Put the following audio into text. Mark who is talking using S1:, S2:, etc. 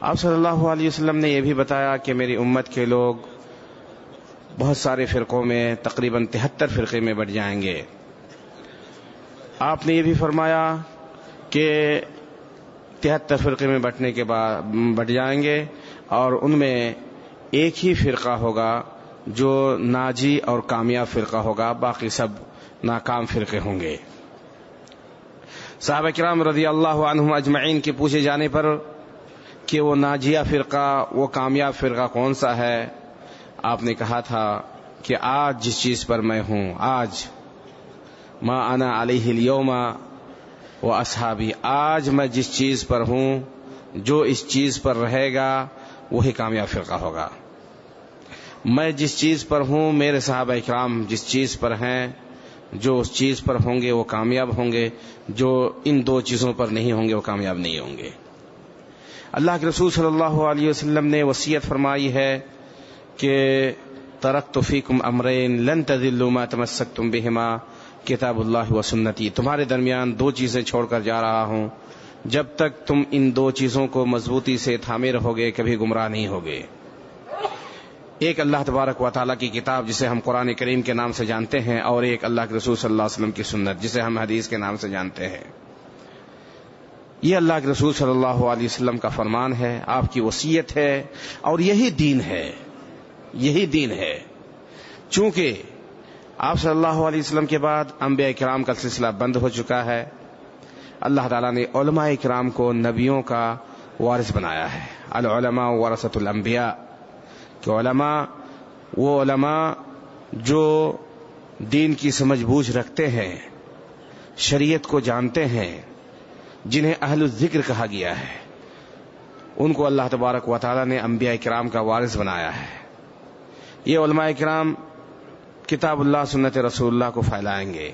S1: آپ صلی اللہ علیہ وسلم نے یہ بھی بتایا کہ میری امت کے لوگ بہت سارے فرقوں میں تقریباً 73 فرقے میں بٹ جائیں گے۔ آپ نے یہ بھی فرمایا کہ 73 فرقے میں بٹنے کے بعد بٹ جائیں گے اور ان میں ایک ہی فرقہ ہوگا جو ناجی اور کامیاب فرقہ ہوگا، باقی سب ناکام فرقے ہوں گے۔ صحابہ کرام رضی اللہ عنہم اجمعین کے پوچھے جانے پر کہ وہ ناجیہ فرقہ، وہ کامیاب فرقہ کون سا ہے، آپ نے کہا تھا کہ آج جس چیز پر میں ہوں، آج ما انا علیہ اليوم و اصحابی، آج میں جس چیز پر ہوں، جو اس چیز پر رہے گا وہی کامیاب فرقہ ہوگا۔ میں جس چیز پر ہوں، میرے صحابہ کرام جس چیز پر ہیں، جو اس چیز پر ہوں گے وہ کامیاب ہوں گے، جو ان دو چیزوں پر نہیں ہوں گے وہ کامیاب نہیں ہوں گے۔ اللہ کے رسول صلی اللہ علیہ وسلم نے وصیت فرمائی ہے کہ ترکت فیکم امرین لن تضلوا ما تمسکتم بہما کتاب اللہ و سنتی، تمہارے درمیان دو چیزیں چھوڑ کر جا رہا ہوں، جب تک تم ان دو چیزوں کو مضبوطی سے تھامے رہو گے کبھی گمراہ نہیں ہوگے۔ ایک اللہ تبارک و تعالیٰ کی کتاب جسے ہم قرآن کریم کے نام سے جانتے ہیں، اور ایک اللہ کے رسول صلی اللہ علیہ وسلم کی سنت جسے ہم حدیث کے نام سے جانتے ہیں۔ یہ اللہ کے رسول صلی اللہ علیہ وسلم کا فرمان ہے، آپ کی وصیت ہے، اور یہی دین ہے، یہی دین ہے۔ چونکہ آپ صلی اللہ علیہ وسلم کے بعد انبیاء کرام کا سلسلہ بند ہو چکا ہے، اللہ تعالیٰ نے علماء کرام کو نبیوں کا وارث بنایا ہے۔ العلماء ورثۃ الانبیاء، کہ علماء وہ علماء جو دین کی سمجھ بوجھ رکھتے ہیں، شریعت کو جانتے ہیں، جنہیں اہل الذکر کہا گیا ہے، ان کو اللہ تبارک و تعالیٰ نے انبیاء کرام کا وارث بنایا ہے۔ یہ علماء کرام کتاب اللہ سنت رسول اللہ کو پھیلائیں گے۔